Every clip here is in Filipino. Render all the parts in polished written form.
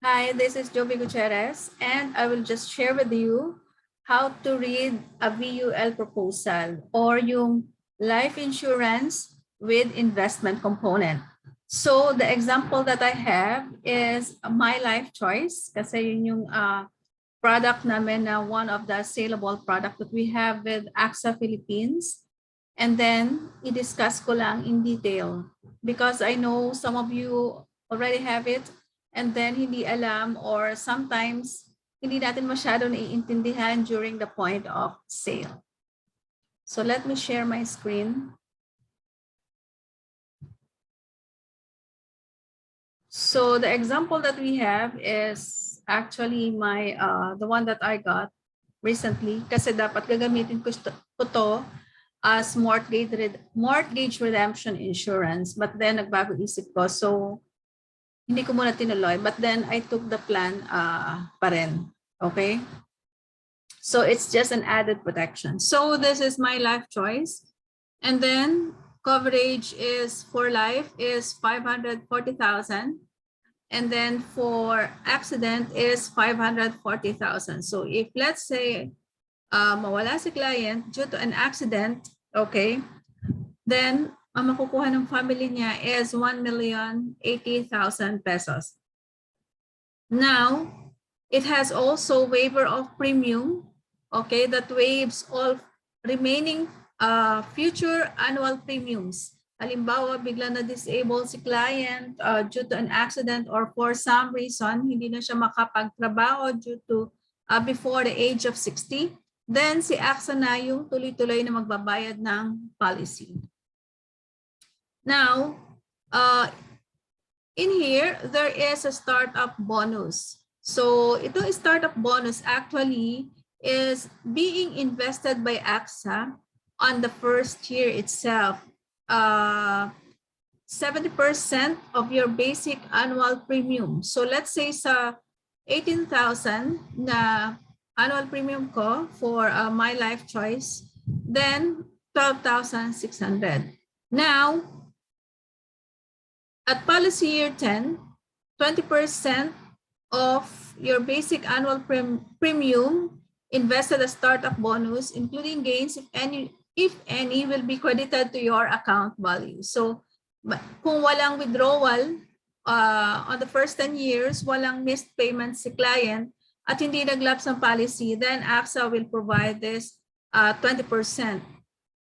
Hi, this is Joby Gutierrez, and I will just share with you how to read a VUL proposal or yung life insurance with investment component. So the example that I have is Mylifechoice kasi yun yung product namin na one of the saleable product that we have with AXA Philippines. And then i-discuss ko lang in detail because I know some of you already have it and then hindi alam or sometimes hindi natin masyado naiintindihan during the point of sale. So let me share my screen. So the example that we have is actually my the one that I got recently kasi dapat gagamitin ko to as mortgage redemption insurance, but then nagbago isip ko, so hindi ko muna tinuloy, but then I took the plan pa rin. Okay, so it's just an added protection. So this is my life choice, and then coverage is for life is 540,000, and then for accident is 540,000. So if let's say mawala si client due to an accident, okay, then ang makukuha ng family niya is 1,080,000 pesos. Now, it has also waiver of premium, okay, that waives all remaining future annual premiums. Halimbawa, bigla na disable si client due to an accident or for some reason, hindi na siya makapagtrabaho due to before the age of 60, then si AXA na yung tuloy-tuloy na magbabayad ng policy. Now, in here, there is a startup bonus. So, itong startup bonus actually is being invested by AXA on the first year itself. 70% of your basic annual premium. So, let's say sa 18,000 na annual premium ko for Mylifechoice, then 12,600. Now, at policy year 10, 20% of your basic annual premium invested as startup bonus, including gains, if any, will be credited to your account value. So, kung walang withdrawal on the first 10 years, walang missed payments si client, at hindi naglapse ang policy, then AXA will provide this 20%.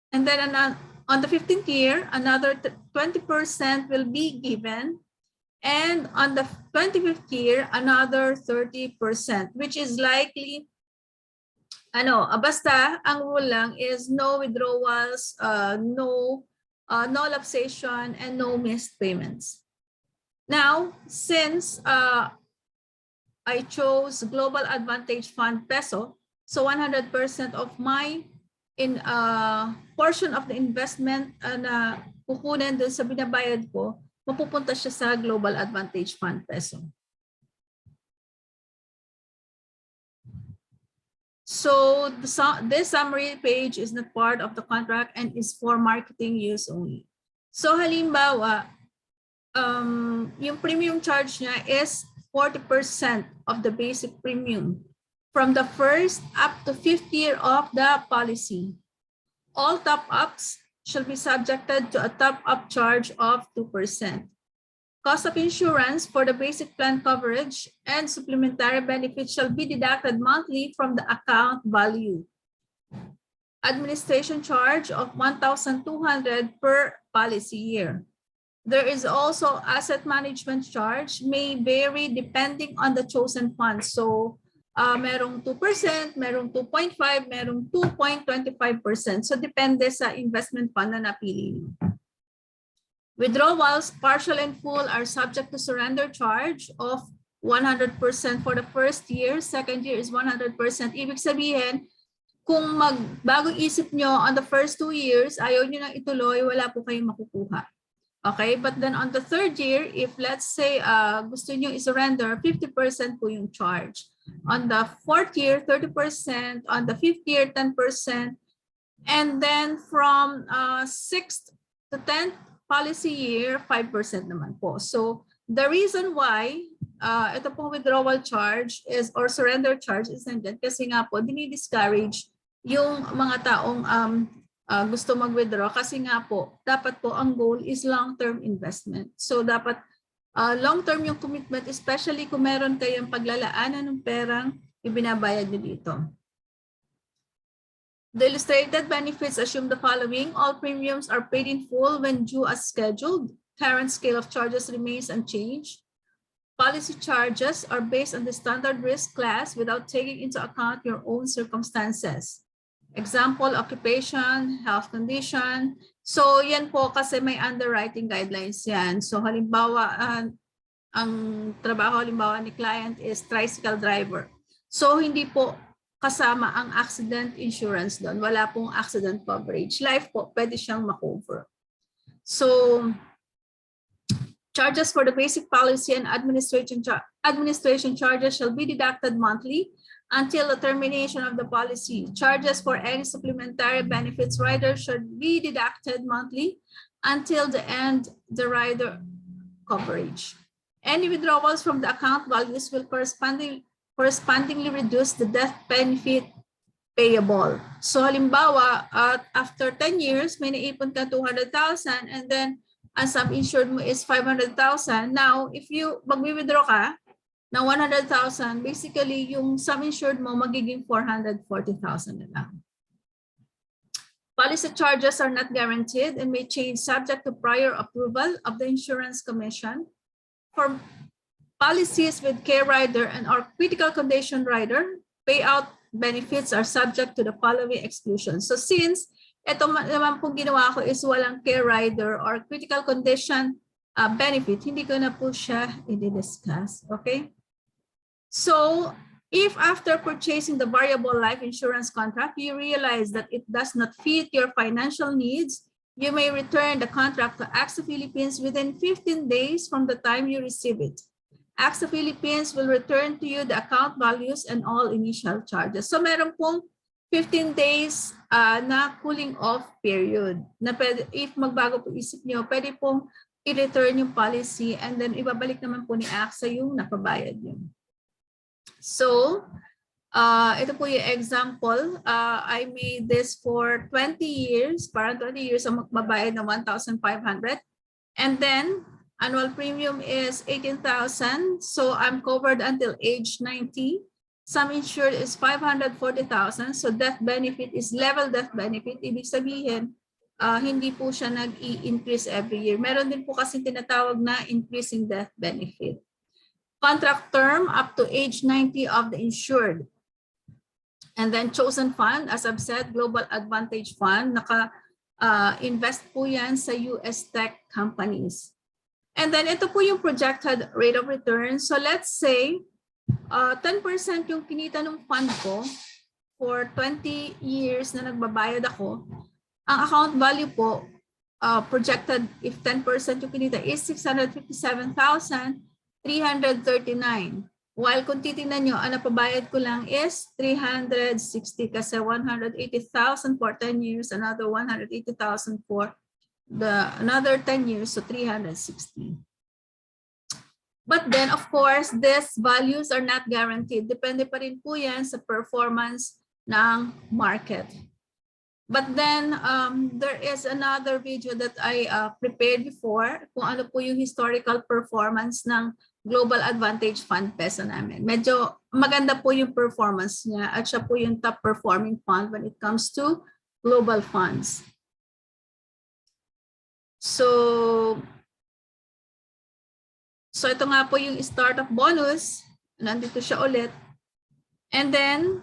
And then on the 15th year, another 20% will be given. And on the 25th year, another 30%, which is likely, basta ang rule lang is no withdrawals, no lapsation, and no missed payments. Now, since I chose Global Advantage Fund Peso, so 100% of my portion of the investment na kukunin dun sa binabayad ko, mapupunta siya sa Global Advantage Fund Peso. So this summary page is not part of the contract and is for marketing use only. So halimbawa, yung premium charge niya is 40% of the basic premium from the first up to 5th year of the policy. All top-ups shall be subjected to a top-up charge of 2%. Cost of insurance for the basic plan coverage and supplementary benefits shall be deducted monthly from the account value. Administration charge of 1,200 per policy year. There is also asset management charge, may vary depending on the chosen fund. So, merong 2%, merong 2.5%, merong 2.25%. So, depende sa investment fund na napili niyo. Withdrawals, partial and full, are subject to surrender charge of 100% for the first year. Second year is 100%. Ibig sabihin, kung bago isip nyo on the first 2 years, ayaw nyo nang ituloy, wala po kayong makukuha. Okay, but then on the third year, if let's say gusto nyo i-surrender, 50% po yung charge. On the fourth year, 30%. On the fifth year, 10%. And then from 6th to 10th policy year, 5% naman po. So the reason why ito pong withdrawal charge is or surrender charge is nandyan kasi nga po dinidiscourage yung mga taong gusto mag-withdraw kasi nga po dapat po ang goal is long-term investment. So dapat long-term yung commitment, especially kung meron kayong paglalaanan ng perang ibinabayad nyo dito. The illustrated benefits assume the following. All premiums are paid in full when due as scheduled. Current scale of charges remains unchanged. Policy charges are based on the standard risk class without taking into account your own circumstances. Example, occupation, health condition. So yan po kasi may underwriting guidelines yan. So halimbawa, ang trabaho halimbawa ni client is tricycle driver. So hindi po kasama ang accident insurance doon. Wala pong accident coverage. Life po, pwede siyang makover. So, charges for the basic policy and administration charges shall be deducted monthly until the termination of the policy. Charges for any supplementary benefits rider should be deducted monthly until the end the rider coverage. Any withdrawals from the account values will correspondingly reduce the death benefit payable. So halimbawa, after 10 years, may naipon ka 200,000 and then ang sum insured mo is 500,000. Now, if you mag-withdraw ka ng 100,000, basically yung sum insured mo magiging 440,000 na lang. Policy charges are not guaranteed and may change subject to prior approval of the insurance commission. For policies with care rider and or critical condition rider, payout benefits are subject to the following exclusions. So since ito naman pong ginawa ko is walang care rider or critical condition benefit, hindi ko na po siya i-discuss. Okay? So if after purchasing the variable life insurance contract, you realize that it does not fit your financial needs, you may return the contract to AXA Philippines within 15 days from the time you receive it. AXA Philippines will return to you the account values and all initial charges. So meron pong 15 days na cooling off period. Na pwede, if magbago po isip nyo, pwede pong i-return yung policy and then ibabalik naman po ni AXA yung napabayad nyo. So, ito po yung example. I made this for 20 years. Parang 20 years ang magbabayad ng 1,500. And then, annual premium is 18,000. So I'm covered until age 90. Sum insured is 540,000. So death benefit is level death benefit. Ibig sabihin, hindi po siya nag-i-increase every year. Meron din po kasi tinatawag na increasing death benefit. Contract term up to age 90 of the insured. And then chosen fund, as I've said, Global Advantage Fund. Naka-invest po yan sa US tech companies. And then ito po yung projected rate of return. So let's say 10% yung kinita ng fund ko for 20 years na nagbabayad ako. Ang account value po projected if 10% yung kinita is 657,339. While kung titingnan nyo, ang napabayad ko lang is 360 kasi 180,000 for 10 years, another 180,000 for another 10 years, so 360. But then, of course, these values are not guaranteed. Depende pa rin po yan sa performance ng market. But then, there is another video that I prepared before kung ano po yung historical performance ng Global Advantage Fund peso namin. Medyo maganda po yung performance niya at siya po yung top performing fund when it comes to global funds. So ito nga po yung startup bonus. Nandito siya ulit. And then,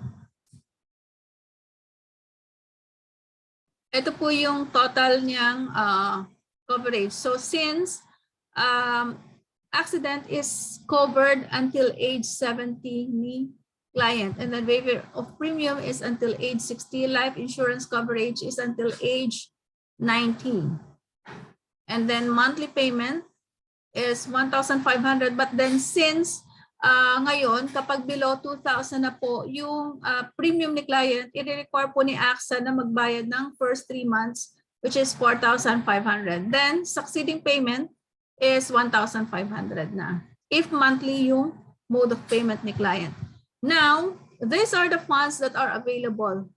ito po yung total niyang coverage. So since accident is covered until age 70 ni client, and then waiver of premium is until age 60, life insurance coverage is until age 19. And then monthly payment is 1,500. But then since ngayon, kapag below 2,000 na po yung premium ni client, i-require po ni AXA na magbayad ng first 3 months, which is 4,500. Then succeeding payment is 1,500 na. if monthly yung mode of payment ni client. Now, these are the funds that are available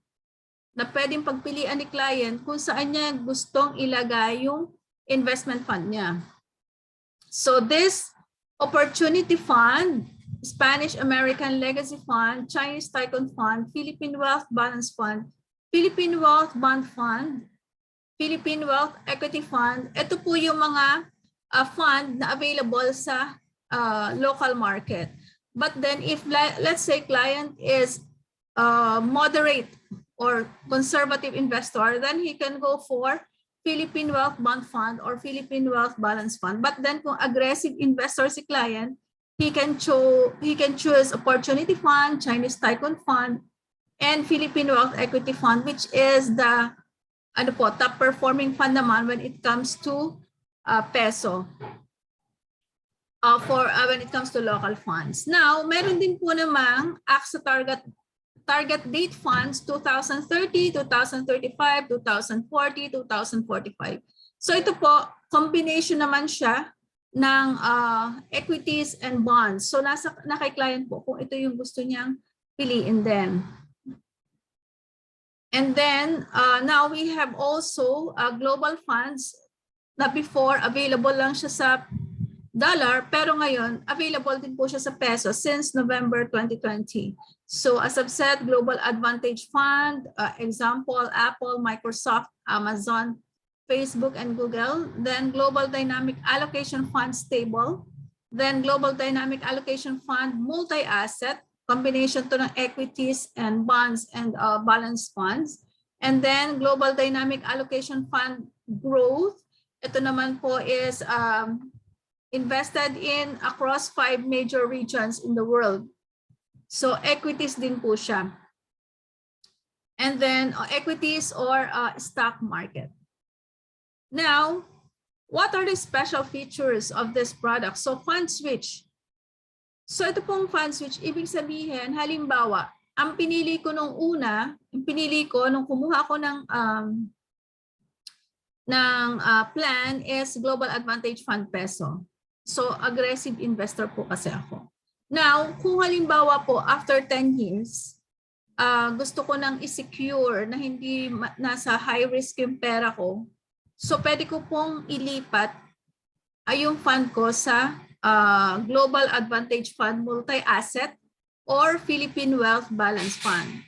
na pwedeng pagpilian ni client kung saan niya gustong ilagay yung investment fund niya. So this Opportunity Fund, Spanish American Legacy Fund, Chinese Tycoon Fund, Philippine Wealth Balance Fund, Philippine Wealth Bond Fund, Philippine Wealth Equity Fund. Ito po yung mga fund na available sa local market. But then if let's say client is moderate or conservative investor, then he can go for Philippine Wealth Bond Fund or Philippine Wealth Balance Fund. But then kung aggressive investor si client, he can choose Opportunity Fund, Chinese Tycoon Fund, and Philippine Wealth Equity Fund, which is the top performing fund naman when it comes to peso. When it comes to local funds. Now, meron din po namang AXA target date funds 2030, 2035, 2040, 2045. So ito po, combination naman siya ng equities and bonds. So na kay client po kung ito yung gusto niyang piliin din. And then now we have also global funds na before available lang siya sa dollar, pero ngayon available din po siya sa peso since November 2020. So as I've said, Global Advantage Fund, example, Apple, Microsoft, Amazon, Facebook, and Google. Then Global Dynamic Allocation Fund Stable. Then Global Dynamic Allocation Fund Multi-Asset, combination to ng equities and bonds and balance funds. And then Global Dynamic Allocation Fund Growth. Ito naman po is invested in across 5 major regions in the world. So equities din po siya. And then equities or stock market. Now, what are the special features of this product? So fund switch. So ito pong fund switch, ibig sabihin, halimbawa, ang pinili ko nung una, nung kumuha ko ng plan is Global Advantage Fund Peso. So aggressive investor po kasi ako. Now, kung halimbawa po after 10 years, gusto ko nang i-secure na hindi nasa high risk yung pera ko, so pwede ko pong ilipat yung fund ko sa Global Advantage Fund Multi-Asset or Philippine Wealth Balance Fund.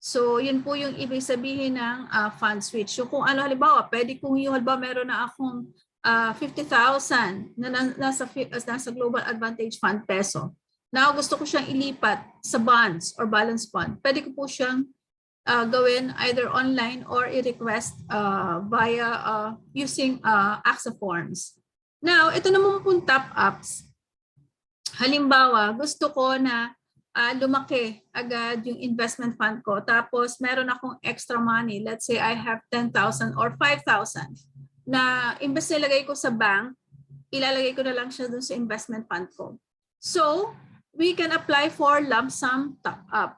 So yun po yung ibig sabihin ng fund switch. So kung ano halimbawa, pwede kong yung halimbawa meron na akong 50,000 na nasa Global Advantage Fund Peso. Now gusto ko siyang ilipat sa bonds or balance fund. Pwede ko po siyang gawin either online or i-request via using AXA forms. Now, ito naman pong top-ups. Halimbawa, gusto ko na lumaki agad yung investment fund ko. Tapos, meron akong extra money. Let's say I have 10,000 or 5,000 na imbes na ilagay ko sa bank, ilalagay ko na lang siya dun sa investment fund ko. So, we can apply for lump sum top-up.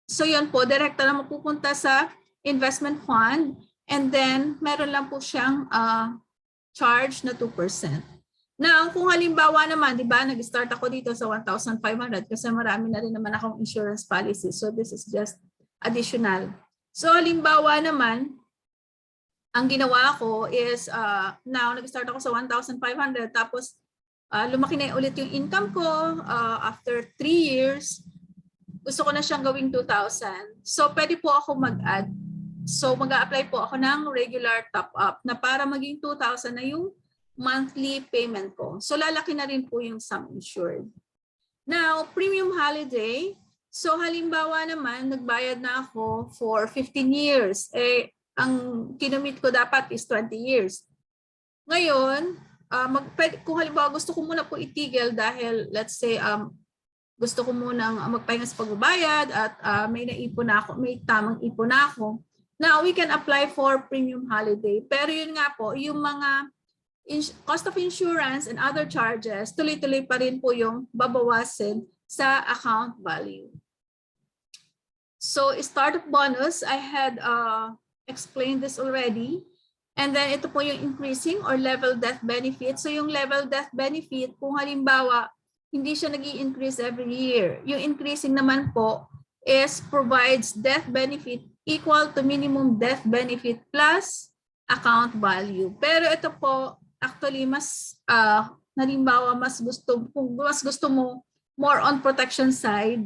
So, yun po, direkta na mapupunta sa investment fund and then meron lang po siyang charge na 2%. Now, kung halimbawa naman, di ba, nag-start ako dito sa 1,500 kasi marami na rin naman akong insurance policy. So, this is just additional. So, halimbawa naman, ang ginawa ko is, now, nag-start ako sa 1,500 tapos lumaki na ulit yung income ko after 3 years. Gusto ko na siyang gawing 2,000. So, pwede po ako mag-add. So, mag-a-apply po ako ng regular top-up na para maging 2,000 na yung monthly payment ko. So, lalaki na rin po yung sum insured. Now, premium holiday. So, halimbawa naman, nagbayad na ako for 15 years. Ang kinumit ko dapat is 20 years. Ngayon, kung halimbawa gusto ko muna po itigil dahil, let's say, gusto ko munang magpahinga sa pagbabayad at may naipon na ako, may tamang ipon na ako. Now, we can apply for premium holiday. Pero yun nga po, yung mga cost of insurance and other charges, tuloy-tuloy pa rin po yung babawasin sa account value. So, startup bonus, I had explained this already. And then, ito po yung increasing or level death benefit. So, yung level death benefit, kung halimbawa, hindi siya nag-i-increase every year. Yung increasing naman po is provides death benefit equal to minimum death benefit plus account value. Pero ito po, actually, mas, halimbawa, kung mas gusto mo more on protection side,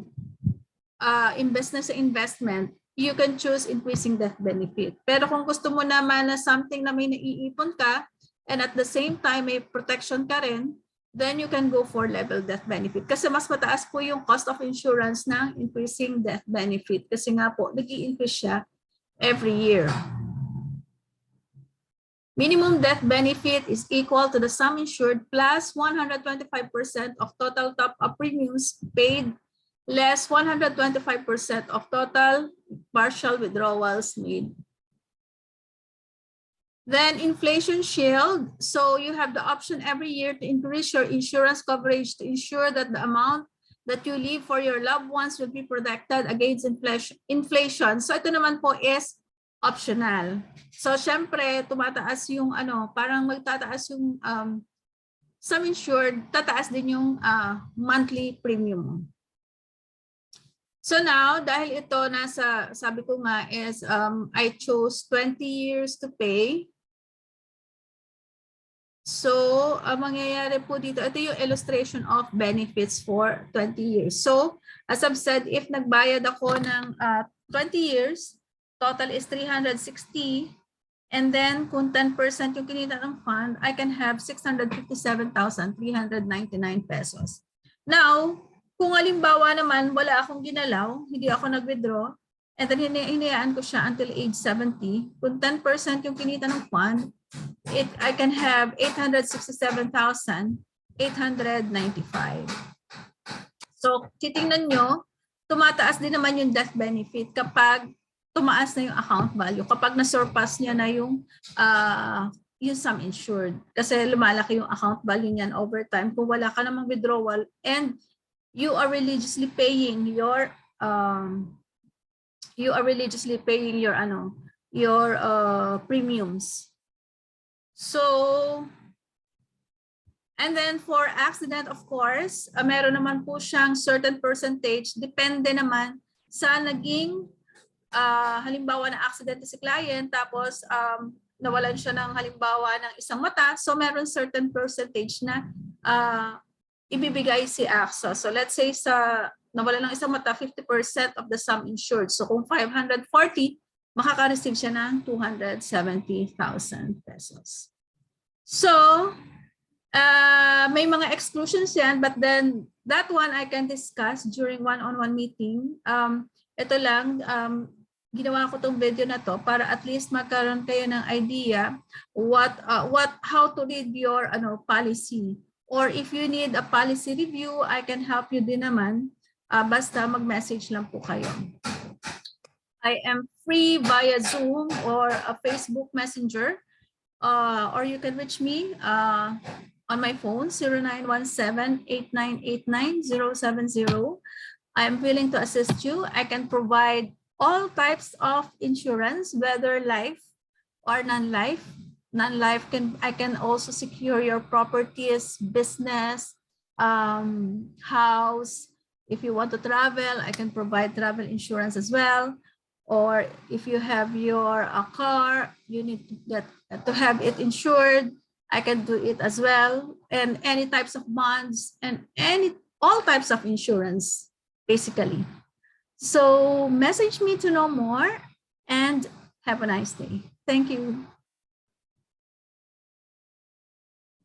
invest sa investment, you can choose increasing death benefit. Pero kung gusto mo naman na something na may naiipon ka, and at the same time may protection ka rin, then you can go for level death benefit. Kasi mas mataas po yung cost of insurance ng increasing death benefit. Kasi nga po, nag-i-increase siya every year. Minimum death benefit is equal to the sum insured plus 125% of total top-up premiums paid less 125% of total partial withdrawals made. Then inflation shield. So you have the option every year to increase your insurance coverage to ensure that the amount that you leave for your loved ones will be protected against inflation. So ito naman po is optional. So syempre tumataas yung parang magtataas yung sum insured, tataas din yung monthly premium. So now, dahil ito nasa, sabi ko nga is, I chose 20 years to pay. So, ang mangyayari po dito, ito yung illustration of benefits for 20 years. So, as I've said, if nagbayad ako ng 20 years, total is 360. And then, kung 10% yung kinita ng fund, I can have 657,399 pesos. Now, kung halimbawa naman, wala akong ginalaw, hindi ako nag-withdraw, and then hinayaan ko siya until age 70, kung 10% yung kinita ng fund, I can have 867,895. So, titingnan nyo, tumataas din naman yung death benefit kapag tumaas na yung account value, kapag na-surpass niya na yung sum insured. Kasi lumalaki yung account value niyan over time kung wala ka namang withdrawal and you are religiously paying your premiums. So, and then for accident, of course, meron naman po siyang certain percentage, depende naman sa naging halimbawa na accident si client, tapos nawalan siya ng halimbawa ng isang mata, so meron certain percentage na ibibigay si AXA. So let's say nawala ng isang mata, 50% of the sum insured. So kung 540, makaka-receive siya ng 270,000 pesos. So may mga exclusions yan, but then that one I can discuss during one-on-one meeting. Ito lang, ginawa ko tong video na to para at least magkaroon kayo ng idea how to read your policy. Or if you need a policy review, I can help you din naman. Basta mag-message lang po kayo. I am free via Zoom or a Facebook Messenger. Or you can reach me on my phone, 0917-8989-070. I am willing to assist you. I can provide all types of insurance, whether life or non-life. Non-life I can also secure your properties, business, house. If you want to travel, I can provide travel insurance as well. Or if you have your car, you need to have it insured, I can do it as well. And any types of bonds and all types of insurance, basically. So message me to know more and have a nice day. Thank you.